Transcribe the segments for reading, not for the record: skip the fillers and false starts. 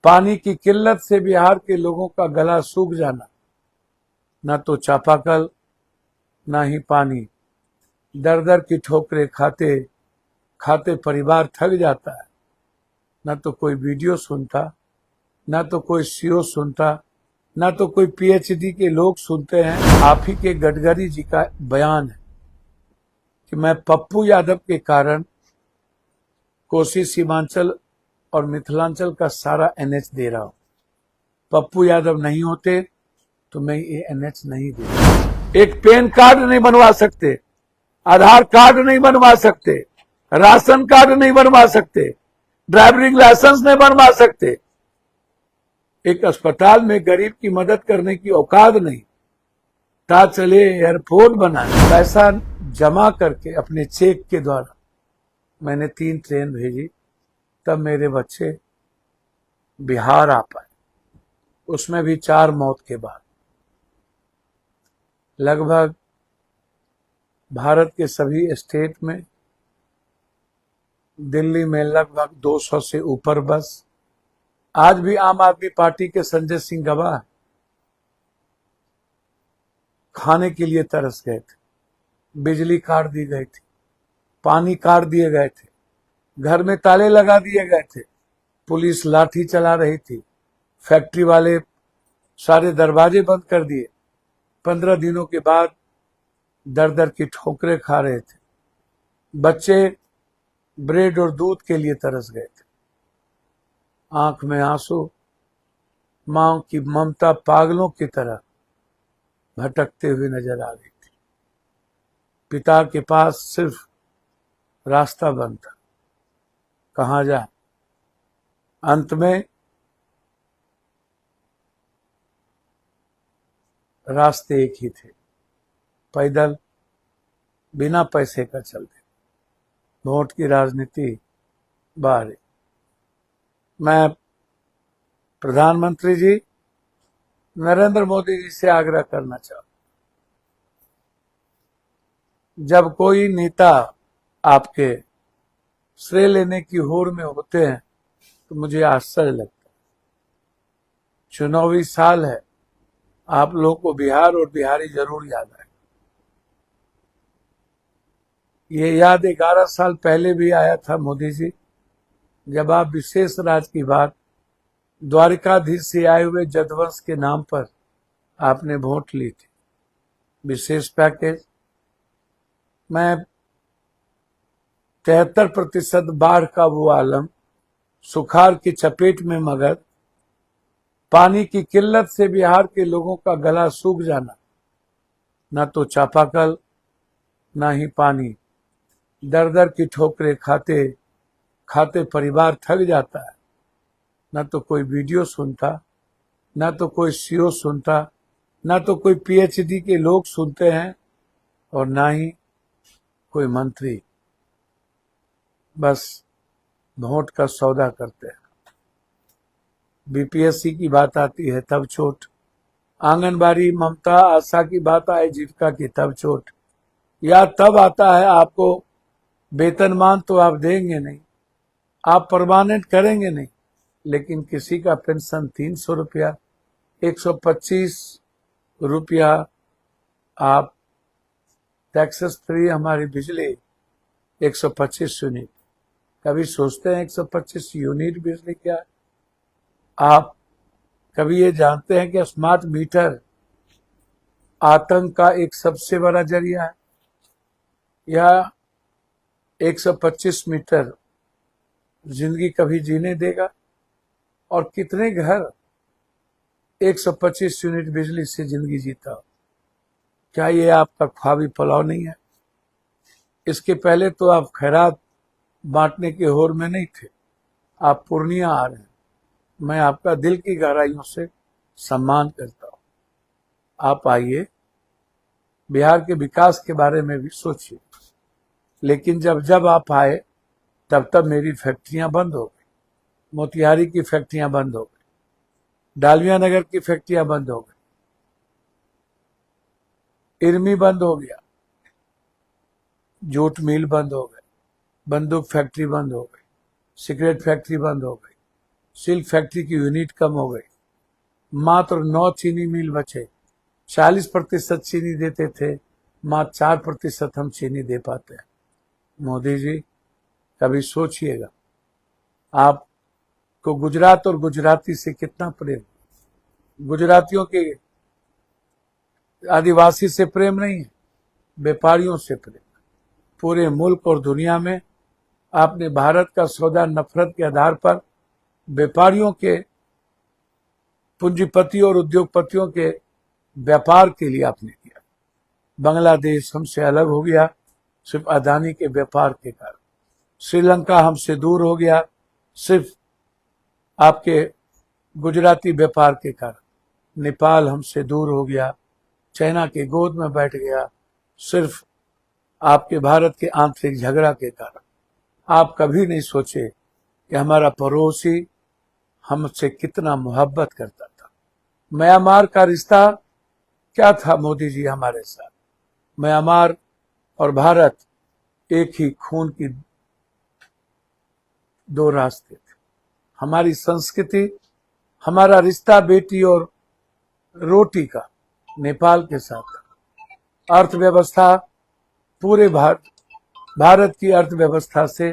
पानी की किल्लत से बिहार के लोगों का गला सूख जाना, न तो चापाकल न ही पानी, दर दर की ठोकरें खाते खाते परिवार थक जाता है। न तो कोई वीडियो सुनता, न तो कोई सीओ सुनता, न तो कोई पीएचडी के लोग सुनते हैं। आप ही के गडकरी जी का बयान है कि मैं पप्पू यादव के कारण कोसी सीमांचल और मिथिलांचल का सारा एनएच दे रहा हूं। पप्पू यादव नहीं होते तो मैं ये एनएच नहीं दे। एक पैन कार्ड नहीं बनवा सकते, आधार कार्ड नहीं बनवा सकते, राशन कार्ड नहीं बनवा सकते, ड्राइविंग लाइसेंस नहीं बनवा सकते, एक अस्पताल में गरीब की मदद करने की औकात नहीं, ता चले एयरपोर्ट बनाए। पैसा जमा करके अपने चेक के द्वारा मैंने 3 ट्रेन भेजी, तब मेरे बच्चे बिहार आ पाए, उसमें भी 4 मौत के बाद। लगभग भारत के सभी स्टेट में, दिल्ली में लगभग 200 से ऊपर बस। आज भी आम आदमी पार्टी के संजय सिंह गवाह खाने के लिए तरस गए थे, बिजली काट दी गई थी, पानी काट दिए गए थे, घर में ताले लगा दिए गए थे, पुलिस लाठी चला रही थी, फैक्ट्री वाले सारे दरवाजे बंद कर दिए। 15 दिनों के बाद दर दर की ठोकरें खा रहे थे, बच्चे ब्रेड और दूध के लिए तरस गए थे। आंख में आंसू, मां की ममता पागलों की तरह भटकते हुए नजर आ रही थी। पिता के पास सिर्फ रास्ता बंद था, कहां जाए। अंत में रास्ते एक ही थे, पैदल बिना पैसे का चलते। वोट की राजनीति बाहर। मैं प्रधानमंत्री जी नरेंद्र मोदी जी से आग्रह करना चाहूं, जब कोई नेता आपके श्रेय लेने की होड़ में होते हैं तो मुझे आश्चर्य लगता है। चुनावी साल है, आप लोगों को बिहार और बिहारी जरूर याद आए। ये याद 11 साल पहले भी आया था मोदी जी, जब आप विशेष राज्य की बात द्वारिकाधीश से आए हुए जदवंश के नाम पर आपने वोट ली थी। विशेष पैकेज में 73% बाढ़ का वो आलम, सुखाड़ की चपेट में मगर, पानी की किल्लत से बिहार के लोगों का गला सूख जाना, न तो चापाकल न ही पानी, दर दर की ठोकरें खाते खाते परिवार थक जाता है। न तो कोई वीडियो सुनता, न तो कोई सीओ सुनता, न तो कोई पीएचडी के लोग सुनते हैं, और ना ही कोई मंत्री। बस वोट का सौदा करते हैं। बीपीएससी की बात आती है तब चोट, आंगनबाड़ी ममता आशा की बात आए जीविका की तब चोट, या तब आता है आपको वेतनमान तो आप देंगे नहीं, आप परमानेंट करेंगे नहीं, लेकिन किसी का पेंशन 300 रुपया, 125 रुपया आप टैक्सेस फ्री, हमारी बिजली 125 यूनिट। कभी सोचते हैं 125 यूनिट बिजली क्या है? आप कभी ये जानते हैं कि स्मार्ट मीटर आतंक का एक सबसे बड़ा जरिया है? या 125 मीटर जिंदगी कभी जीने देगा? और कितने घर 125 यूनिट बिजली से जिंदगी जीता? क्या ये आपका ख्वाबी पुलाव नहीं है? इसके पहले तो आप खैरात बांटने के होड़ में नहीं थे, आप पूर्णिया आ रहे हैं। मैं आपका दिल की गहराइयों से सम्मान करता हूं। आप आइए, बिहार के विकास के बारे में भी सोचिए। लेकिन जब जब आप आए तब तब मेरी फैक्ट्रियां बंद हो गई, मोतिहारी की फैक्ट्रियां बंद हो गई, डालमिया नगर की फैक्ट्रियां बंद हो गई, इरमी बंद हो गया, जूट मिल बंद हो गए, बंदूक फैक्ट्री बंद हो गई, सिगरेट फैक्ट्री बंद हो गई, सिल्क फैक्ट्री की यूनिट कम हो गई, मात्र 9 चीनी मिल बचे। 40% चीनी देते थे, मात्र 4% हम चीनी दे पाते हैं। मोदी जी, कभी सोचिएगा, आपको गुजरात और गुजराती से कितना प्रेम। गुजरातियों के आदिवासी से प्रेम नहीं है, व्यापारियों से प्रेम। पूरे मुल्क और दुनिया में आपने भारत का सौदा नफरत के आधार पर व्यापारियों के, पूंजीपतियों और उद्योगपतियों के व्यापार के लिए आपने किया। बांग्लादेश हमसे अलग हो गया सिर्फ अदानी के व्यापार के कारण। श्रीलंका हमसे दूर हो गया सिर्फ आपके गुजराती व्यापार के कारण। नेपाल हमसे दूर हो गया, चाइना के गोद में बैठ गया सिर्फ आपके भारत के आंतरिक झगड़ा के कारण। आप कभी नहीं सोचे कि हमारा पड़ोसी हमसे कितना मोहब्बत करता था। म्यांमार का रिश्ता क्या था मोदी जी हमारे साथ? म्यांमार और भारत एक ही खून की दो रास्ते थे। हमारी संस्कृति, हमारा रिश्ता बेटी और रोटी का नेपाल के साथ था। अर्थव्यवस्था पूरे भारत की अर्थव्यवस्था से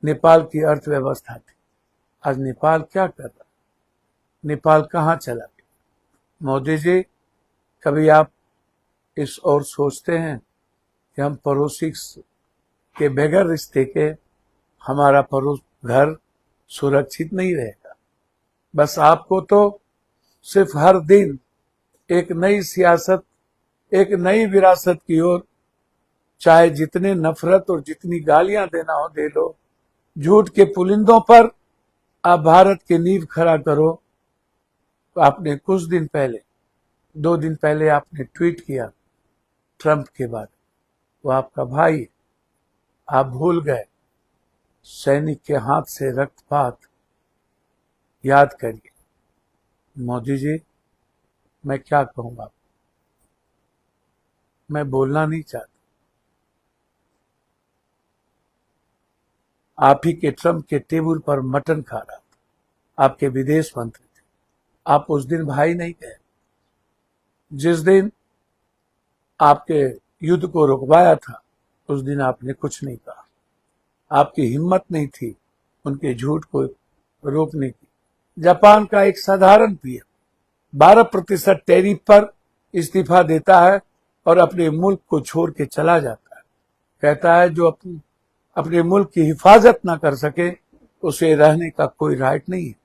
नेपाल की अर्थव्यवस्था थी। आज नेपाल क्या कर रहा है? नेपाल कहाँ चला गया? मोदी जी, कभी आप इस और सोचते हैं कि हम पड़ोसी के बगैर रिश्ते के हमारा पड़ोस घर सुरक्षित नहीं रहेगा? बस आपको तो सिर्फ हर दिन एक नई सियासत, एक नई विरासत की ओर, चाहे जितने नफरत और जितनी गालियां देना हो दे लो। झूठ के पुलिंदों पर आप भारत की नींव खड़ा करो। तो आपने कुछ दिन पहले, 2 दिन पहले आपने ट्वीट किया ट्रंप के बारे में। वो आपका भाई, आप भूल गए सैनिक के हाथ से रक्तपात। याद करिए। मोदी जी, मैं क्या कहूंगा, मैं बोलना नहीं चाहता। आप ही के ट्रंप के टेबल पर मटन खा रहा था, आपके विदेश मंत्री थे। आप उस दिन भाई नहीं गए। जिस दिन आपके युद्ध को रुकवाया था उस दिन आपने कुछ नहीं कहा। आपकी हिम्मत नहीं थी उनके झूठ को रोकने की। जापान का एक साधारण पीएम 12% टैरिफ पर इस्तीफा देता है और अपने मुल्क को छोड़ के चला जाता है। कहता है जो अपने मुल्क की हिफाजत ना कर सके उसे रहने का कोई राइट नहीं है।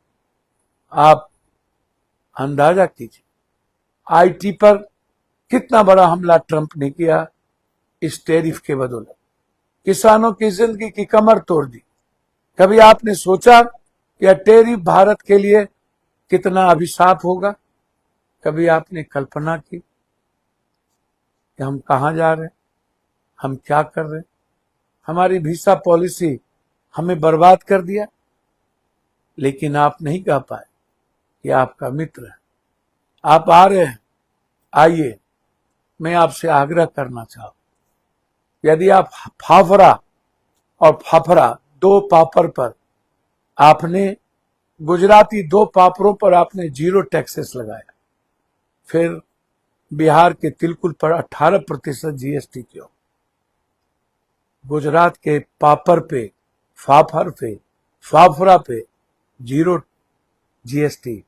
आप अंदाजा कीजिए आईटी पर कितना बड़ा हमला ट्रंप ने किया इस टैरिफ के बदौलत। किसानों की जिंदगी की कमर तोड़ दी। कभी आपने सोचा कि यह टैरिफ भारत के लिए कितना अभिशाप होगा? कभी आपने कल्पना की कि हम कहां जा रहे हैं, हम क्या कर रहे हैं? हमारी वीसा पॉलिसी हमें बर्बाद कर दिया। लेकिन आप नहीं कह पाए कि आपका मित्र है। आप आ रहे हैं, आइए। मैं आपसे आग्रह करना चाहूं, यदि आप फाफरा और फाफरा 2 पापड़ पर आपने, गुजराती 2 पापड़ों पर आपने 0 टैक्सेस लगाया, फिर बिहार के तिलकुट पर 18% जीएसटी क्यों? गुजरात के पापड़ पे, फाफरा पे 0 जीएसटी,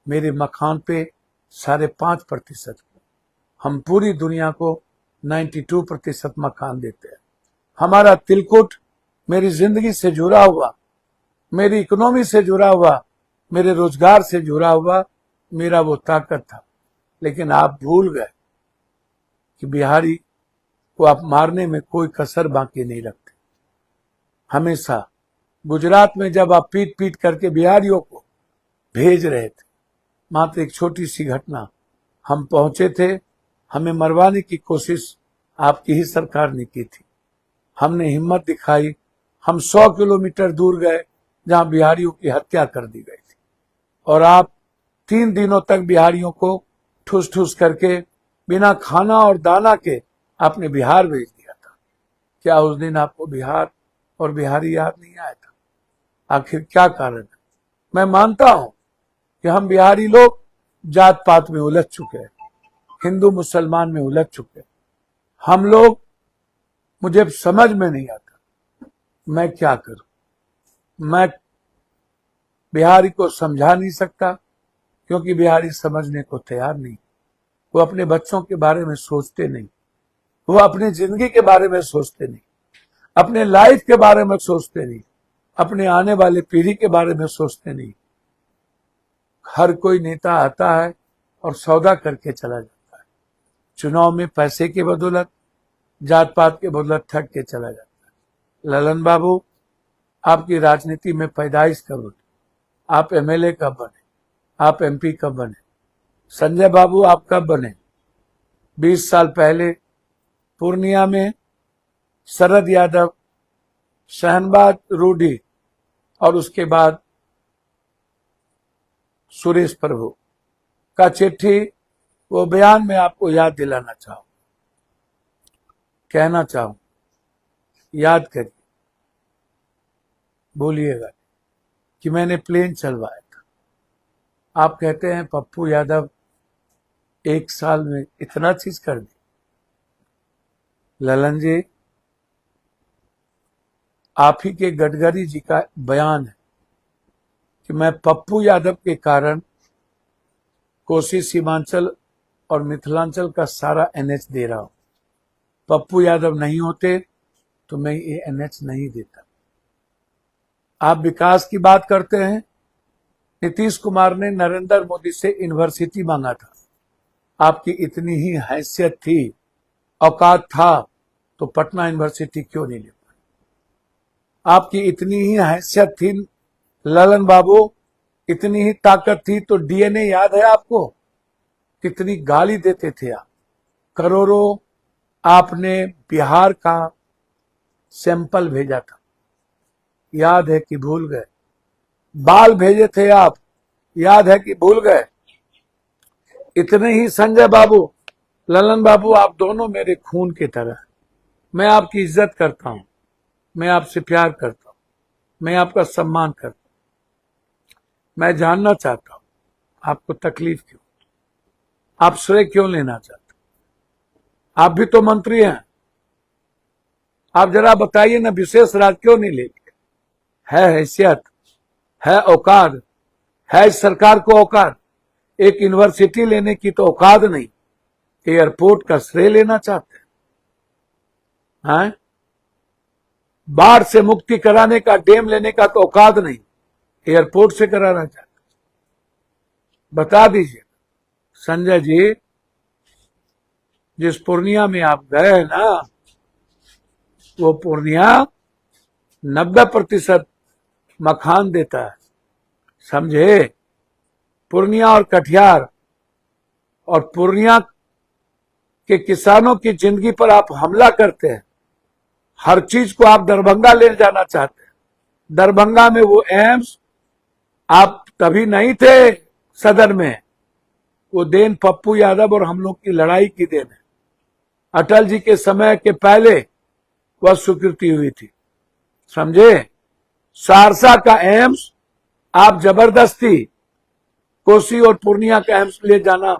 मेरे मखान पे 5.5%। हम पूरी दुनिया को 92% मखान देते हैं। हमारा तिलकुट मेरी जिंदगी से जुड़ा हुआ, मेरी इकोनॉमी से जुड़ा हुआ, मेरे रोजगार से जुड़ा हुआ मेरा वो ताकत था। लेकिन आप भूल गए कि बिहारी को आप मारने में कोई कसर बाकी नहीं रखते। हमेशा गुजरात में जब आप पीट पीट करके बिहारियों को भेज रहे थे, मात्र एक छोटी सी घटना, हम पहुंचे थे, हमें मरवाने की कोशिश आपकी ही सरकार ने की थी। हमने हिम्मत दिखाई, हम 100 किलोमीटर दूर गए जहां बिहारियों की हत्या कर दी गई थी। और आप 3 दिनों तक बिहारियों को ठूस ठूस करके बिना खाना और दाना के आपने बिहार भेज दिया था। क्या उस दिन आपको बिहार और बिहारी याद नहीं आया था? आखिर क्या कारण है? मैं मानता हूं कि हम बिहारी लोग जात पात में उलझ चुके हैं, हिंदू मुसलमान में उलझ चुके हैं। हम लोग, मुझे समझ में नहीं आता मैं क्या करूं। मैं बिहारी को समझा नहीं सकता क्योंकि बिहारी समझने को तैयार नहीं। वो अपने बच्चों के बारे में सोचते नहीं, वो अपनी जिंदगी के बारे में सोचते नहीं, अपने लाइफ के बारे में सोचते नहीं, अपने आने वाले पीढ़ी के बारे में सोचते नहीं। हर कोई नेता आता है और सौदा करके चला जाता है। चुनाव में पैसे की बदौलत, जात पात के बदौलत ठग के चला जाता है। ललन बाबू, आपकी राजनीति में पैदाइश कब हुई? आप एमएलए कब बने? आप एमपी कब बने? संजय बाबू, आप कब बने? 20 साल पहले पूर्णिया में शरद यादव, शहनबाज रूडी और उसके बाद सुरेश प्रभु का चिट्ठी, वो बयान में आपको याद दिलाना चाहूं, कहना चाहूं, याद करिए, भूलिएगा कि मैंने प्लेन चलवाया था। आप कहते हैं पप्पू यादव 1 साल में इतना चीज कर दी। ललन जी, आप ही के गडकरी जी का बयान है कि मैं पप्पू यादव के कारण कोसी सीमांचल और मिथिलांचल का सारा एनएच दे रहा हूं। पप्पू यादव नहीं होते तो मैं ये एनएच नहीं देता। आप विकास की बात करते हैं। नीतीश कुमार ने नरेंद्र मोदी से यूनिवर्सिटी मांगा था। आपकी इतनी ही हैसियत थी, औकात था, तो पटना यूनिवर्सिटी क्यों नहीं ले पाए? आपकी इतनी ही हैसियत थी ललन बाबू, इतनी ही ताकत थी तो डीएनए याद है आपको? कितनी गाली देते थे आप। करोड़ों आपने बिहार का सैंपल भेजा था, याद है कि भूल गए? बाल भेजे थे आप, याद है कि भूल गए? इतने ही संजय बाबू, ललन बाबू, आप दोनों मेरे खून की तरह। मैं आपकी इज्जत करता हूं, मैं आपसे प्यार करता हूं, मैं आपका सम्मान करता हूं। मैं जानना चाहता हूं आपको तकलीफ क्यों, आप श्रेय क्यों लेना चाहते? आप भी तो मंत्री हैं। आप जरा बताइए ना, विशेष राज क्यों नहीं लेते? है हैसियत, है औकात, है इस सरकार को औकात? एक यूनिवर्सिटी लेने की तो औकात नहीं, एयरपोर्ट का श्रेय लेना चाहते हैं? बाढ़ से मुक्ति कराने का, डैम लेने का तो औकात नहीं, एयरपोर्ट से कराना चाहते? बता दीजिए संजय जी, जिस पूर्णिया में आप गए ना, वो पूर्णिया 90% मखान देता है, समझे? पूर्णिया और कटिहार और पूर्णिया के किसानों की जिंदगी पर आप हमला करते हैं। हर चीज को आप दरभंगा ले जाना चाहते हैं। दरभंगा में वो एम्स, आप तभी नहीं थे सदन में, वो देन पप्पू यादव और हम लोग की लड़ाई की देन है। अटल जी के समय के पहले वह स्वीकृति हुई थी, समझे? सहरसा का एम्स आप जबरदस्ती, कोसी और पूर्णिया का एम्स ले जाना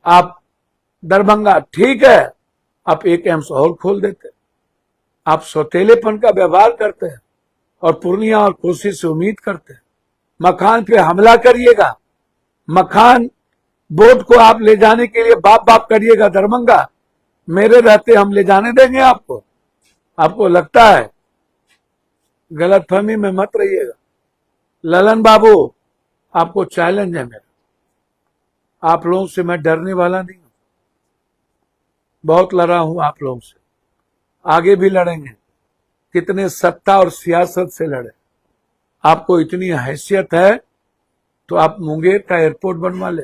आप दरभंगा, ठीक है, आप एक एम्स और खोल देते। आप सौतेलेपन का व्यवहार करते हैं और पूर्णिया और कोसी से उम्मीद करते हैं। मखान पे हमला करिएगा, मखान बोट को आप ले जाने के लिए बाप बाप करिएगा दरभंगा, मेरे रहते हम ले जाने देंगे आपको? आपको लगता है? गलतफहमी में मत रहिएगा। ललन बाबू, आपको चैलेंज है मेरा। आप लोगों से मैं डरने वाला नहीं हूं, बहुत लड़ा हूं आप लोगों से, आगे भी लड़ेंगे। कितने सत्ता और सियासत से लड़े। आपको इतनी हैसियत है तो आप मुंगेर का एयरपोर्ट बनवा ले,